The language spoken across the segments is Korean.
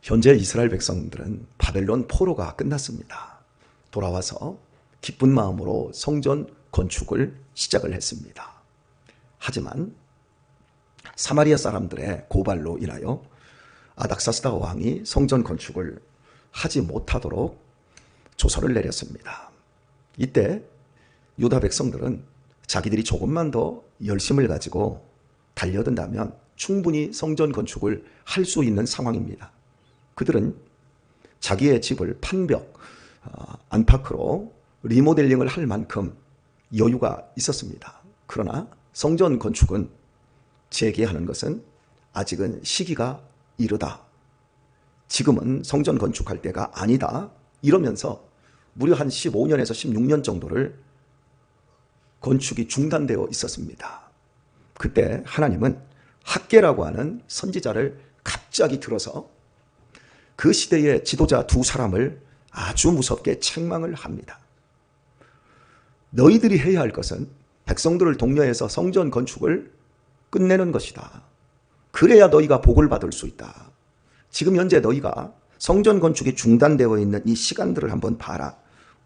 현재 이스라엘 백성들은 바벨론 포로가 끝났습니다. 돌아와서 기쁜 마음으로 성전 건축을 시작을 했습니다. 하지만 사마리아 사람들의 고발로 인하여 아닥사스다 왕이 성전 건축을 하지 못하도록 조서를 내렸습니다. 이때 유다 백성들은 자기들이 조금만 더 열심을 가지고 달려든다면 충분히 성전 건축을 할 수 있는 상황입니다. 그들은 자기의 집을 판벽, 안팎으로 리모델링을 할 만큼 여유가 있었습니다. 그러나 성전 건축은 재개하는 것은 아직은 시기가 이르다. 지금은 성전 건축할 때가 아니다. 이러면서 무려 한 15년에서 16년 정도를 건축이 중단되어 있었습니다. 그때 하나님은 학개라고 하는 선지자를 갑자기 들어서 그 시대의 지도자 두 사람을 아주 무섭게 책망을 합니다. 너희들이 해야 할 것은 백성들을 독려해서 성전 건축을 끝내는 것이다. 그래야 너희가 복을 받을 수 있다. 지금 현재 너희가 성전 건축이 중단되어 있는 이 시간들을 한번 봐라.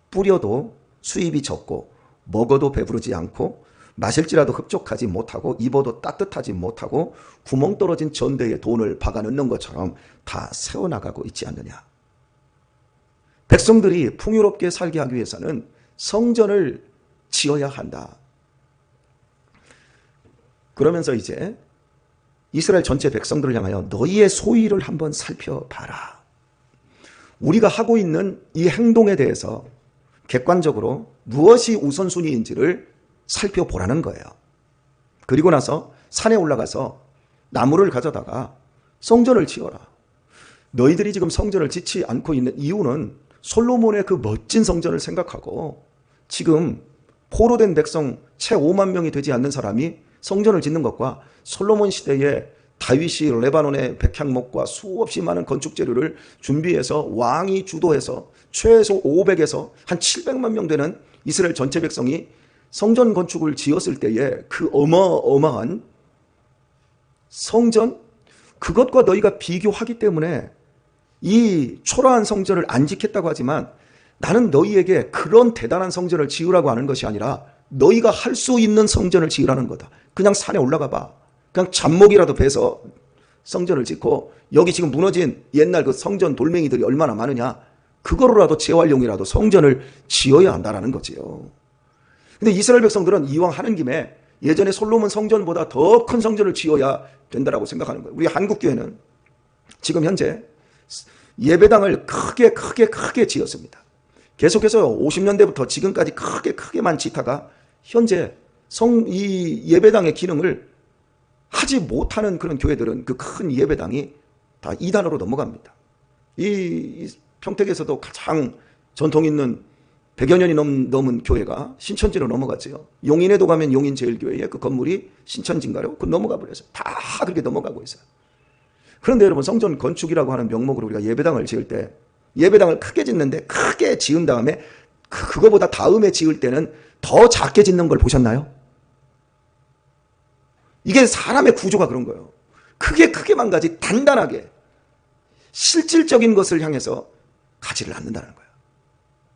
뿌려도 수입이 적고 먹어도 배부르지 않고 마실지라도 흡족하지 못하고 입어도 따뜻하지 못하고 구멍 떨어진 전대에 돈을 박아 넣는 것처럼 다 세워나가고 있지 않느냐. 백성들이 풍요롭게 살게 하기 위해서는 성전을 지어야 한다. 그러면서 이제 이스라엘 전체 백성들을 향하여 너희의 소위를 한번 살펴봐라. 우리가 하고 있는 이 행동에 대해서 객관적으로 무엇이 우선순위인지를 살펴보라는 거예요. 그리고 나서 산에 올라가서 나무를 가져다가 성전을 지어라. 너희들이 지금 성전을 짓지 않고 있는 이유는 솔로몬의 그 멋진 성전을 생각하고 지금 포로된 백성 채 5만 명이 되지 않는 사람이 성전을 짓는 것과 솔로몬 시대에 다윗이 레바논의 백향목과 수없이 많은 건축 재료를 준비해서 왕이 주도해서 최소 500에서 한 700만 명 되는 이스라엘 전체 백성이 성전 건축을 지었을 때에 그 어마어마한 성전, 그것과 너희가 비교하기 때문에 이 초라한 성전을 안 짓겠다고 하지만 나는 너희에게 그런 대단한 성전을 지으라고 하는 것이 아니라 너희가 할 수 있는 성전을 지으라는 거다. 그냥 산에 올라가 봐. 그냥 잡목이라도 베서 성전을 짓고 여기 지금 무너진 옛날 그 성전 돌멩이들이 얼마나 많으냐. 그거로라도 재활용이라도 성전을 지어야 한다라는 거지요. 근데 이스라엘 백성들은 이왕 하는 김에 예전에 솔로몬 성전보다 더 큰 성전을 지어야 된다라고 생각하는 거예요. 우리 한국교회는 지금 현재 예배당을 크게 지었습니다. 계속해서 50년대부터 지금까지 크게만 짓다가 현재 이 예배당의 기능을 하지 못하는 그런 교회들은 그 큰 예배당이 다 이단으로 넘어갑니다. 이 평택에서도 가장 전통 있는 100여 년이 넘은 교회가 신천지로 넘어갔죠. 용인에도 가면 용인제일교회의 그 건물이 신천지인가요? 그 넘어가 버렸어요. 다 그렇게 넘어가고 있어요. 그런데 여러분 성전 건축이라고 하는 명목으로 우리가 예배당을 지을 때 예배당을 크게 짓는데 크게 지은 다음에 그거보다 다음에 지을 때는 더 작게 짓는 걸 보셨나요? 이게 사람의 구조가 그런 거예요. 크게만 가지 단단하게 실질적인 것을 향해서 가지를 않는다는 거예요.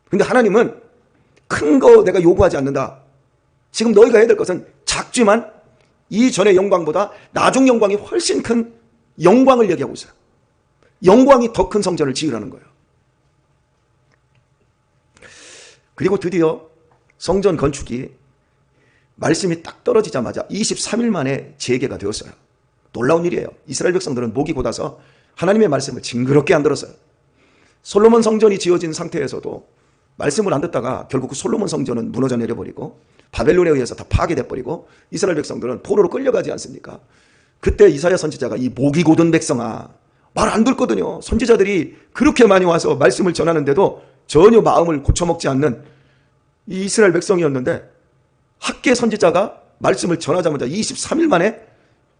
근데 하나님은 큰 거 내가 요구하지 않는다. 지금 너희가 해야 될 것은 작지만 이전의 영광보다 나중 영광이 훨씬 큰 영광을 얘기하고 있어요. 영광이 더 큰 성전을 지으라는 거예요. 그리고 드디어 성전 건축이 말씀이 딱 떨어지자마자 23일 만에 재개가 되었어요. 놀라운 일이에요. 이스라엘 백성들은 목이 곧아서 하나님의 말씀을 징그럽게 안 들었어요. 솔로몬 성전이 지어진 상태에서도 말씀을 안 듣다가 결국 그 솔로몬 성전은 무너져 내려버리고 바벨론에 의해서 다 파괴돼버리고 이스라엘 백성들은 포로로 끌려가지 않습니까? 그때 이사야 선지자가 이 목이 곧은 백성아, 말 안 듣거든요. 선지자들이 그렇게 많이 와서 말씀을 전하는데도 전혀 마음을 고쳐먹지 않는 이 이스라엘 백성이었는데 학개 선지자가 말씀을 전하자마자 23일 만에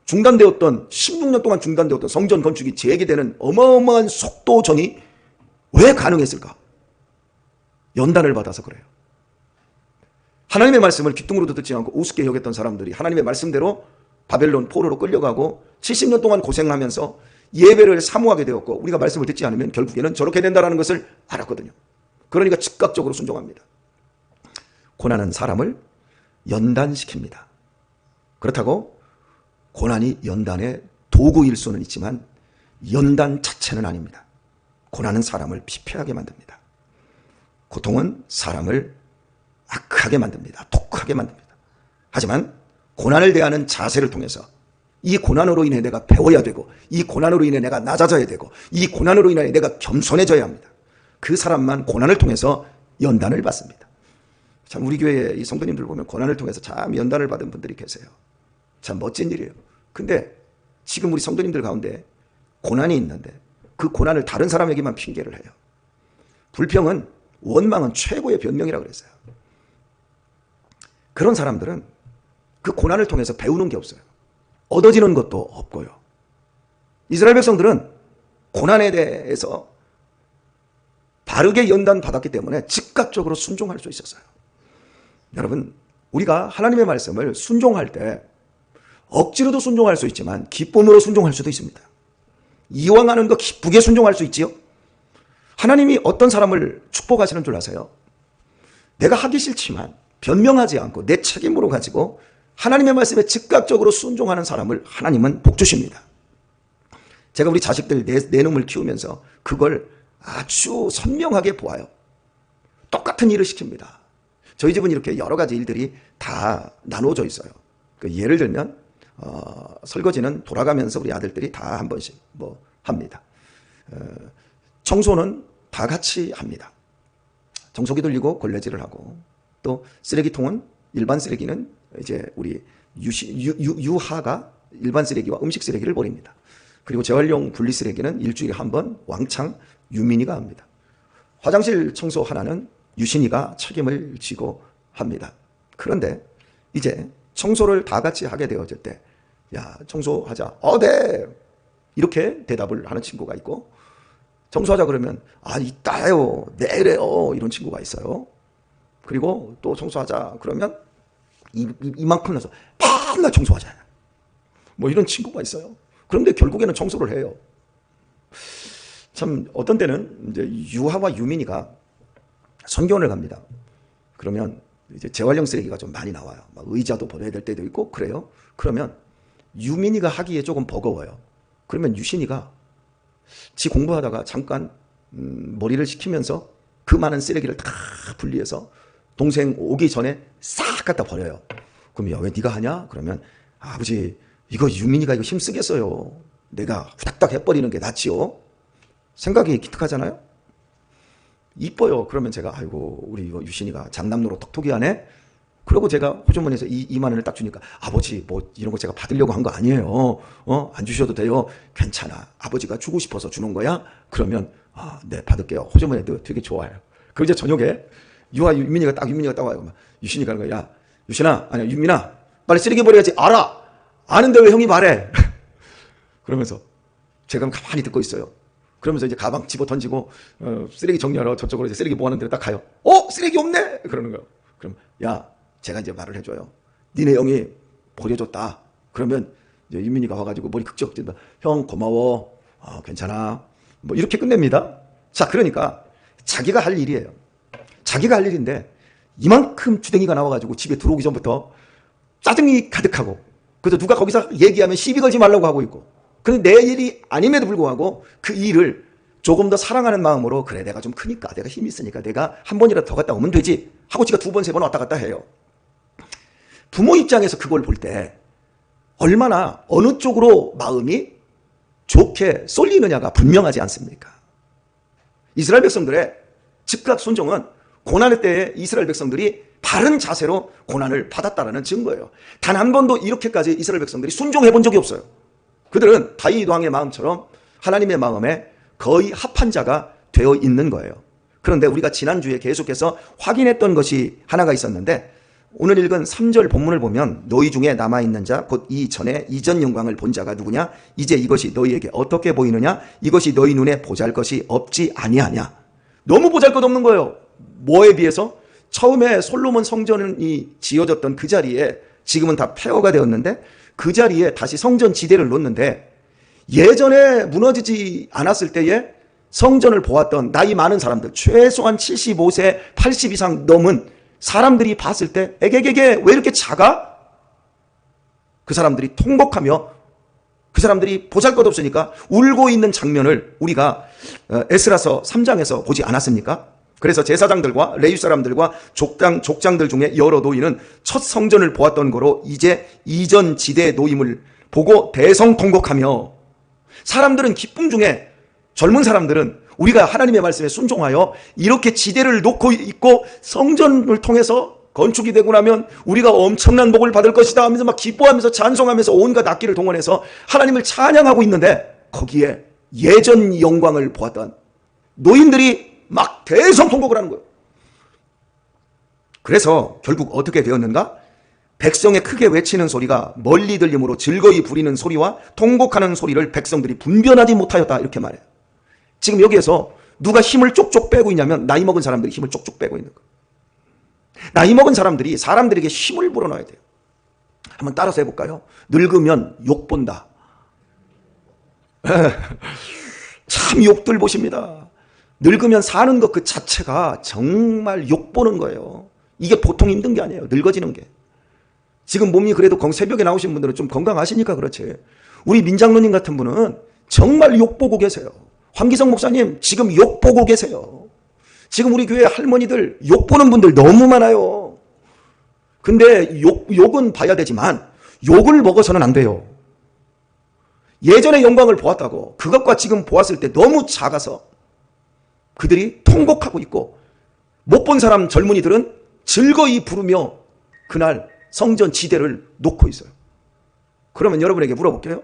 중단되었던 16년 동안 중단되었던 성전 건축이 재개되는 어마어마한 속도전이 왜 가능했을까? 연단을 받아서 그래요. 하나님의 말씀을 귀뚱으로도 듣지 않고 우습게 여겼던 사람들이 하나님의 말씀대로 바벨론 포로로 끌려가고 70년 동안 고생하면서 예배를 사모하게 되었고 우리가 말씀을 듣지 않으면 결국에는 저렇게 된다는 것을 알았거든요. 그러니까 즉각적으로 순종합니다. 고난은 사람을 연단시킵니다. 그렇다고 고난이 연단의 도구일 수는 있지만 연단 자체는 아닙니다. 고난은 사람을 피폐하게 만듭니다. 고통은 사람을 악하게 만듭니다. 독하게 만듭니다. 하지만 고난을 대하는 자세를 통해서 이 고난으로 인해 내가 배워야 되고 이 고난으로 인해 내가 낮아져야 되고 이 고난으로 인해 내가 겸손해져야 합니다. 그 사람만 고난을 통해서 연단을 받습니다. 참 우리 교회에 이 성도님들 보면 고난을 통해서 참 연단을 받은 분들이 계세요. 참 멋진 일이에요. 근데 지금 우리 성도님들 가운데 고난이 있는데 그 고난을 다른 사람에게만 핑계를 해요. 불평은 원망은 최고의 변명이라고 그랬어요. 그런 사람들은 그 고난을 통해서 배우는 게 없어요. 얻어지는 것도 없고요. 이스라엘 백성들은 고난에 대해서 바르게 연단받았기 때문에 즉각적으로 순종할 수 있었어요. 여러분, 우리가 하나님의 말씀을 순종할 때 억지로도 순종할 수 있지만 기쁨으로 순종할 수도 있습니다. 이왕하는 거 기쁘게 순종할 수 있지요. 하나님이 어떤 사람을 축복하시는 줄 아세요? 내가 하기 싫지만 변명하지 않고 내 책임으로 가지고 하나님의 말씀에 즉각적으로 순종하는 사람을 하나님은 복 주십니다. 제가 우리 자식들 내 놈을 키우면서 그걸 아주 선명하게 보아요. 똑같은 일을 시킵니다. 저희 집은 이렇게 여러 가지 일들이 다 나눠져 있어요. 예를 들면 설거지는 돌아가면서 우리 아들들이 다 한 번씩 합니다. 청소는 다 같이 합니다. 청소기 돌리고 걸레질을 하고, 또 쓰레기통은 일반 쓰레기는 이제 우리 유하가 일반 쓰레기와 음식 쓰레기를 버립니다. 그리고 재활용 분리 쓰레기는 일주일에 한 번 왕창 유민이가 합니다. 화장실 청소 하나는 유신이가 책임을 지고 합니다. 그런데 이제 청소를 다 같이 하게 되어질 때, 야, 청소하자. 네. 이렇게 대답을 하는 친구가 있고, 청소하자 그러면, 이따요, 내래요. 이런 친구가 있어요. 그리고 또 청소하자 그러면, 이만큼 나서 밤낮 청소하자. 이런 친구가 있어요. 그런데 결국에는 청소를 해요. 참, 어떤 때는 이제 유하와 유민이가 선교원을 갑니다. 그러면 이제 재활용 쓰레기가 좀 많이 나와요. 의자도 버려야 될 때도 있고 그래요. 그러면 유민이가 하기에 조금 버거워요. 그러면 유신이가 지 공부하다가 잠깐 머리를 식히면서 그 많은 쓰레기를 다 분리해서 동생 오기 전에 싹 갖다 버려요. 그럼 야, 왜 네가 하냐? 그러면 아버지 이거 유민이가 이거 힘쓰겠어요. 내가 후닥닥 해버리는 게 낫지요. 생각이 기특하잖아요. 이뻐요. 그러면 제가 아이고 우리 이거 유신이가 장남로로 톡톡이 하네. 그리고 제가 호주머니에서 2만 원을 딱 주니까 아버지 이런 거 제가 받으려고 한 거 아니에요. 안 주셔도 돼요. 괜찮아. 아버지가 주고 싶어서 주는 거야. 그러면 네 받을게요. 호주머니도 되게 좋아요. 그리고 이제 저녁에 유민이가 딱 와요. 유신이가 하는 거야. 야 유신아 아니야 유민아 빨리 쓰레기 버려야지. 알아. 아는데 왜 형이 말해. 그러면서 제가 가만히 듣고 있어요. 그러면서 이제 가방 집어 던지고 쓰레기 정리하러 저쪽으로 이제 쓰레기 모아놓은 데로 딱 가요. 쓰레기 없네. 그러는 거예요. 그럼 야 제가 이제 말을 해줘요. 니네 형이 버려줬다. 그러면 이제 유민이가 와가지고 머리 극적 찐다. 형 고마워. 괜찮아. 이렇게 끝냅니다. 자 그러니까 자기가 할 일이에요. 자기가 할 일인데 이만큼 주댕이가 나와가지고 집에 들어오기 전부터 짜증이 가득하고, 그래서 누가 거기서 얘기하면 시비 걸지 말라고 하고 있고, 근데 내 일이 아님에도 불구하고 그 일을 조금 더 사랑하는 마음으로 그래 내가 좀 크니까 내가 힘이 있으니까 내가 한 번이라도 더 갔다 오면 되지 하고 지가 2번 3번 왔다 갔다 해요. 부모 입장에서 그걸 볼 때 얼마나 어느 쪽으로 마음이 좋게 쏠리느냐가 분명하지 않습니까? 이스라엘 백성들의 즉각 순종은 고난의 때에 이스라엘 백성들이 바른 자세로 고난을 받았다는 증거예요. 단 한 번도 이렇게까지 이스라엘 백성들이 순종해 본 적이 없어요. 그들은 다윗 왕의 마음처럼 하나님의 마음에 거의 합한 자가 되어 있는 거예요. 그런데 우리가 지난주에 계속해서 확인했던 것이 하나가 있었는데, 오늘 읽은 3절 본문을 보면 너희 중에 남아있는 자 곧 이전에 이전 영광을 본 자가 누구냐? 이제 이것이 너희에게 어떻게 보이느냐? 이것이 너희 눈에 보잘것이 없지 아니하냐? 너무 보잘것 없는 거예요. 뭐에 비해서? 처음에 솔로몬 성전이 지어졌던 그 자리에 지금은 다 폐허가 되었는데 그 자리에 다시 성전 지대를 놓는데 예전에 무너지지 않았을 때에 성전을 보았던 나이 많은 사람들, 최소한 75세, 80 이상 넘은 사람들이 봤을 때 에게게게 왜 이렇게 작아? 그 사람들이 통곡하며 그 사람들이 보잘것없으니까 울고 있는 장면을 우리가 에스라서 3장에서 보지 않았습니까? 그래서 제사장들과 레위 사람들과 족장들 중에 여러 노인은 첫 성전을 보았던 거로 이제 이전 지대 노임을 보고 대성통곡하며, 사람들은 기쁨 중에, 젊은 사람들은 우리가 하나님의 말씀에 순종하여 이렇게 지대를 놓고 있고 성전을 통해서 건축이 되고 나면 우리가 엄청난 복을 받을 것이다 하면서 막 기뻐하면서 찬송하면서 온갖 악기를 동원해서 하나님을 찬양하고 있는데, 거기에 예전 영광을 보았던 노인들이 막 대성통곡을 하는 거예요. 그래서 결국 어떻게 되었는가? 백성의 크게 외치는 소리가 멀리 들림으로 즐거이 부리는 소리와 통곡하는 소리를 백성들이 분별하지 못하였다, 이렇게 말해요. 지금 여기에서 누가 힘을 쪽쪽 빼고 있냐면 나이 먹은 사람들이 힘을 쪽쪽 빼고 있는 거예요. 나이 먹은 사람들이 사람들에게 힘을 불어넣어야 돼요. 한번 따라서 해볼까요? 늙으면 욕본다. 참 욕들 보십니다. 늙으면 사는 것 그 자체가 정말 욕보는 거예요. 이게 보통 힘든 게 아니에요. 늙어지는 게. 지금 몸이 그래도 새벽에 나오신 분들은 좀 건강하시니까 그렇지. 우리 민장로님 같은 분은 정말 욕보고 계세요. 황기성 목사님 지금 욕보고 계세요. 지금 우리 교회 할머니들 욕보는 분들 너무 많아요. 근데 욕은 봐야 되지만 욕을 먹어서는 안 돼요. 예전의 영광을 보았다고 그것과 지금 보았을 때 너무 작아서 그들이 통곡하고 있고, 못 본 사람 젊은이들은 즐거이 부르며 그날 성전 지대를 놓고 있어요. 그러면 여러분에게 물어볼게요.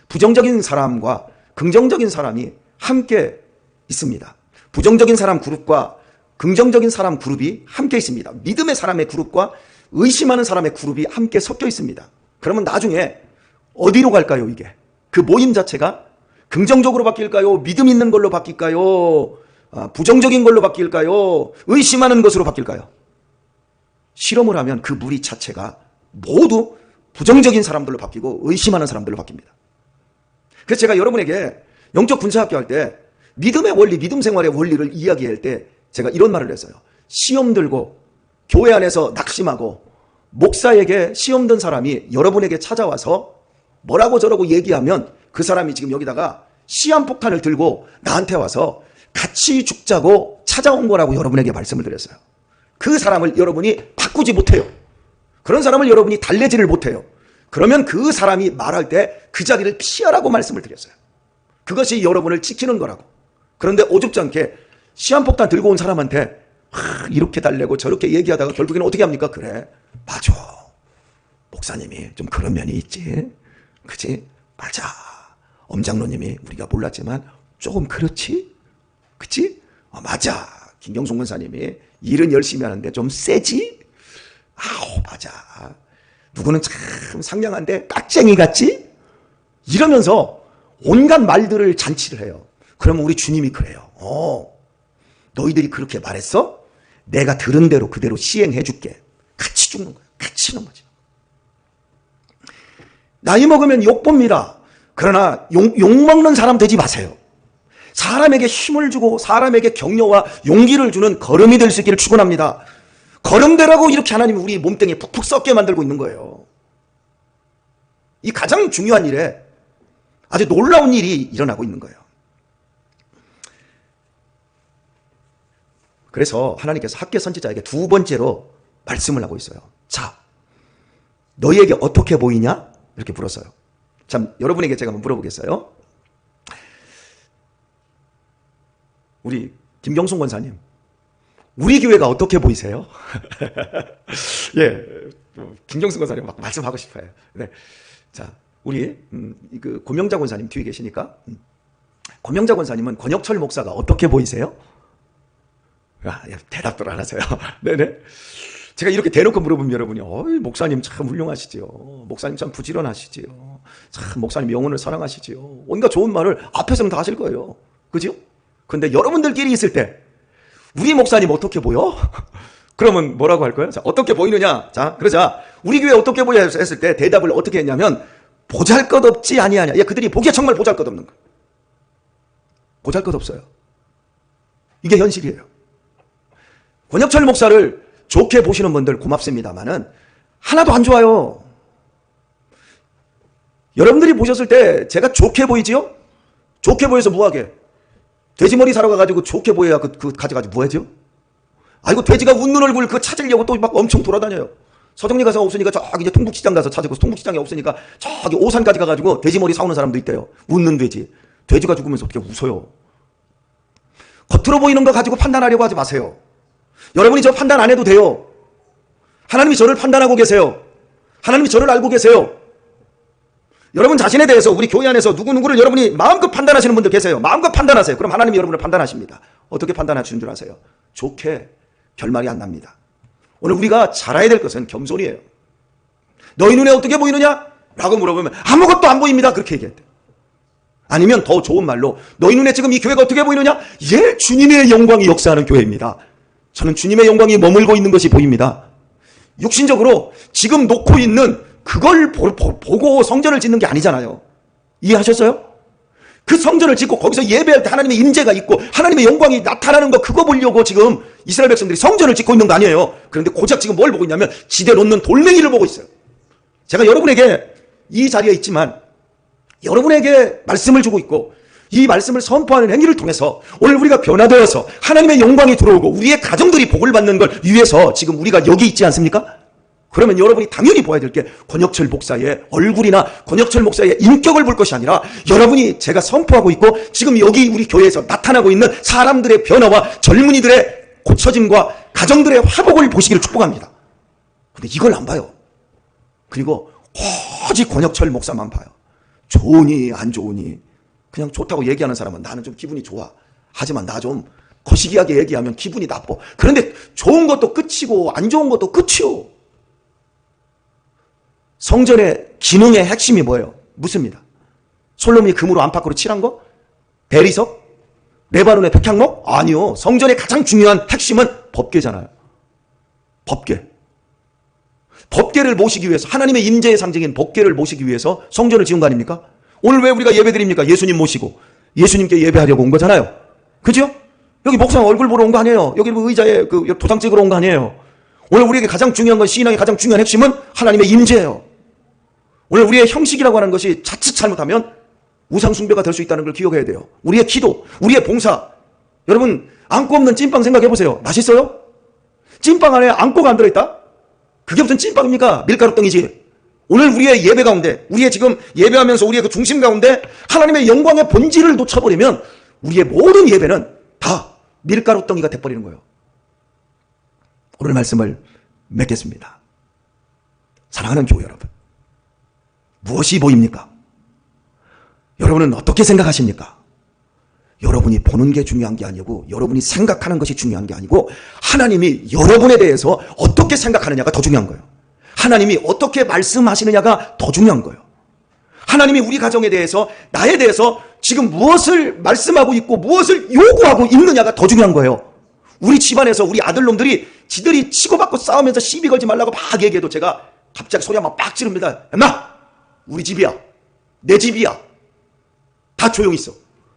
부정적인 사람과 긍정적인 사람이 함께 있습니다. 부정적인 사람 그룹과 긍정적인 사람 그룹이 함께 있습니다. 믿음의 사람의 그룹과 의심하는 사람의 그룹이 함께 섞여 있습니다. 그러면 나중에 어디로 갈까요, 이게? 그 모임 자체가 긍정적으로 바뀔까요? 믿음 있는 걸로 바뀔까요? 부정적인 걸로 바뀔까요? 의심하는 것으로 바뀔까요? 실험을 하면 그 무리 자체가 모두 부정적인 사람들로 바뀌고 의심하는 사람들로 바뀝니다. 그래서 제가 여러분에게 영적 군사학교 할 때 믿음의 원리, 믿음 생활의 원리를 이야기할 때 제가 이런 말을 했어요. 시험 들고 교회 안에서 낙심하고 목사에게 시험 든 사람이 여러분에게 찾아와서 뭐라고 저라고 얘기하면 그 사람이 지금 여기다가 시한폭탄을 들고 나한테 와서 같이 죽자고 찾아온 거라고 여러분에게 말씀을 드렸어요. 그 사람을 여러분이 바꾸지 못해요. 그런 사람을 여러분이 달래지를 못해요. 그러면 그 사람이 말할 때 그 자리를 피하라고 말씀을 드렸어요. 그것이 여러분을 지키는 거라고. 그런데 오죽지 않게 시한폭탄 들고 온 사람한테 이렇게 달래고 저렇게 얘기하다가 결국에는 어떻게 합니까? 그래, 맞아, 목사님이 좀 그런 면이 있지, 그치? 맞아, 엄장로님이 우리가 몰랐지만 조금 그렇지? 그치? 맞아, 김경송 권사님이 일은 열심히 하는데 좀 세지? 맞아, 누구는 참 상냥한데 깍쟁이 같지? 이러면서 온갖 말들을 잔치를 해요. 그러면 우리 주님이 그래요. 너희들이 그렇게 말했어? 내가 들은 대로 그대로 시행해 줄게. 같이 죽는 거야. 같이 넘어져. 나이 먹으면 욕봅니다. 그러나 욕먹는 사람 되지 마세요. 사람에게 힘을 주고 사람에게 격려와 용기를 주는 걸음이 될 수 있기를 축원합니다. 걸음되라고 이렇게 하나님이 우리 몸뚱이에 푹푹 썩게 만들고 있는 거예요. 이 가장 중요한 일에 아주 놀라운 일이 일어나고 있는 거예요. 그래서 하나님께서 학개 선지자에게 두 번째로 말씀을 하고 있어요. 자, 너희에게 어떻게 보이냐? 이렇게 물었어요. 참, 여러분에게 제가 한번 물어보겠어요. 우리 김경송 권사님, 우리 교회가 어떻게 보이세요? 예, 김경송 권사님 막 말씀하고 싶어요. 네, 자, 우리 그 고명자 권사님 뒤에 계시니까 고명자 권사님은 권혁철 목사가 어떻게 보이세요? 대답도 안 하세요. 네네. 제가 이렇게 대놓고 물어보면 여러분이 목사님 참 훌륭하시지요. 목사님 참 부지런하시지요. 참 목사님 영혼을 사랑하시지요. 온갖 좋은 말을 앞에서는 다 하실 거예요. 그죠? 근데 여러분들끼리 있을 때 우리 목사님 어떻게 보여? 그러면 뭐라고 할 거예요? 자, 어떻게 보이느냐? 자, 그러자 우리 교회 어떻게 보여 했을 때 대답을 어떻게 했냐면 보잘것없지 아니하냐. 예, 그들이 보기에 정말 보잘것없는 거예요. 보잘것없어요. 이게 현실이에요. 권혁철 목사를 좋게 보시는 분들 고맙습니다만은 하나도 안 좋아요. 여러분들이 보셨을 때 제가 좋게 보이지요? 좋게 보여서 뭐하게? 돼지머리 사러 가가지고 좋게 보여야 그 가져가지고 뭐하죠? 아이고, 돼지가 웃는 얼굴 그거 찾으려고 또 막 엄청 돌아다녀요. 서정리 가서 없으니까 저기 이제 통북시장 가서 찾고, 통북시장에 없으니까 저기 오산까지 가가지고 돼지머리 사오는 사람도 있대요. 웃는 돼지. 돼지가 죽으면서 어떻게 웃어요? 겉으로 보이는 거 가지고 판단하려고 하지 마세요. 여러분이 저 판단 안 해도 돼요. 하나님이 저를 판단하고 계세요. 하나님이 저를 알고 계세요. 여러분 자신에 대해서 우리 교회 안에서 누구누구를 여러분이 마음껏 판단하시는 분들 계세요. 마음껏 판단하세요. 그럼 하나님이 여러분을 판단하십니다. 어떻게 판단하시는 줄 아세요? 좋게 결말이 안 납니다. 오늘 우리가 잘해야 될 것은 겸손이에요. 너희 눈에 어떻게 보이느냐? 라고 물어보면 아무것도 안 보입니다. 그렇게 얘기했대요. 아니면 더 좋은 말로 너희 눈에 지금 이 교회가 어떻게 보이느냐? 예, 주님의 영광이 역사하는 교회입니다. 저는 주님의 영광이 머물고 있는 것이 보입니다. 육신적으로 지금 놓고 있는 그걸 보고 성전을 짓는 게 아니잖아요. 이해하셨어요? 그 성전을 짓고 거기서 예배할 때 하나님의 임재가 있고 하나님의 영광이 나타나는 거 그거 보려고 지금 이스라엘 백성들이 성전을 짓고 있는 거 아니에요. 그런데 고작 지금 뭘 보고 있냐면 지대 놓는 돌멩이를 보고 있어요. 제가 여러분에게 이 자리에 있지만 여러분에게 말씀을 주고 있고 이 말씀을 선포하는 행위를 통해서 오늘 우리가 변화되어서 하나님의 영광이 들어오고 우리의 가정들이 복을 받는 걸 위해서 지금 우리가 여기 있지 않습니까? 그러면 여러분이 당연히 봐야 될 게 권혁철 목사의 얼굴이나 권혁철 목사의 인격을 볼 것이 아니라 여러분이 제가 선포하고 있고 지금 여기 우리 교회에서 나타나고 있는 사람들의 변화와 젊은이들의 고쳐짐과 가정들의 화복을 보시기를 축복합니다. 근데 이걸 안 봐요. 그리고 오직 권혁철 목사만 봐요. 좋으니 안 좋으니 그냥 좋다고 얘기하는 사람은 나는 좀 기분이 좋아. 하지만 나 좀 거시기하게 얘기하면 기분이 나빠. 그런데 좋은 것도 끝이고 안 좋은 것도 끝이요. 성전의 기능의 핵심이 뭐예요? 묻습니다. 솔로몬이 금으로 안팎으로 칠한 거? 대리석? 레바논의 백향목? 아니요. 성전의 가장 중요한 핵심은 법궤잖아요. 법궤. 법궤를 모시기 위해서 하나님의 임재의 상징인 법궤를 모시기 위해서 성전을 지은 거 아닙니까? 오늘 왜 우리가 예배 드립니까? 예수님 모시고 예수님께 예배하려고 온 거잖아요. 그죠? 여기 목사님 얼굴 보러 온 거 아니에요. 여기 의자에 도장 찍으러 온 거 아니에요. 오늘 우리에게 가장 중요한 건 신앙의 가장 중요한 핵심은 하나님의 임재예요. 오늘 우리의 형식이라고 하는 것이 자칫 잘못하면 우상 숭배가 될 수 있다는 걸 기억해야 돼요. 우리의 기도, 우리의 봉사. 여러분 앙꼬 없는 찐빵 생각해 보세요. 맛있어요? 찐빵 안에 앙꼬가 안 들어있다? 그게 무슨 찐빵입니까? 밀가루덩이지. 오늘 우리의 예배 가운데, 우리의 지금 예배하면서 우리의 그 중심 가운데 하나님의 영광의 본질을 놓쳐버리면 우리의 모든 예배는 다 밀가루덩이가 돼버리는 거예요. 오늘 말씀을 맺겠습니다. 사랑하는 교회 여러분, 무엇이 보입니까? 여러분은 어떻게 생각하십니까? 여러분이 보는 게 중요한 게 아니고 여러분이 생각하는 것이 중요한 게 아니고 하나님이 여러분에 대해서 어떻게 생각하느냐가 더 중요한 거예요. 하나님이 어떻게 말씀하시느냐가 더 중요한 거예요. 하나님이 우리 가정에 대해서 나에 대해서 지금 무엇을 말씀하고 있고 무엇을 요구하고 있느냐가 더 중요한 거예요. 우리 집안에서 우리 아들놈들이 지들이 치고받고 싸우면서 시비 걸지 말라고 막 얘기해도 제가 갑자기 소리 한번 빡 지릅니다. 엠마! 우리 집이야. 내 집이야. 다 조용히 있어.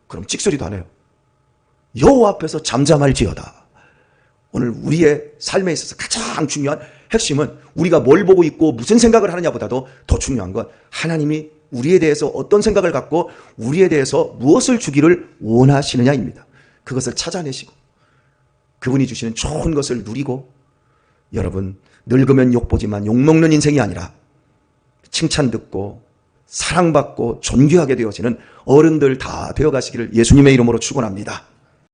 그럼 찍소리도 안 해요. 여호와 앞에서 잠잠할지어다. 오늘 우리의 삶에 있어서 가장 중요한 핵심은 우리가 뭘 보고 있고 무슨 생각을 하느냐보다도 더 중요한 건 하나님이 우리에 대해서 어떤 생각을 갖고 우리에 대해서 무엇을 주기를 원하시느냐입니다. 그것을 찾아내시고 그분이 주시는 좋은 것을 누리고 여러분 늙으면 욕보지만 욕먹는 인생이 아니라 칭찬 듣고 사랑받고 존귀하게 되어지는 어른들 다 되어가시기를 예수님의 이름으로 축원합니다.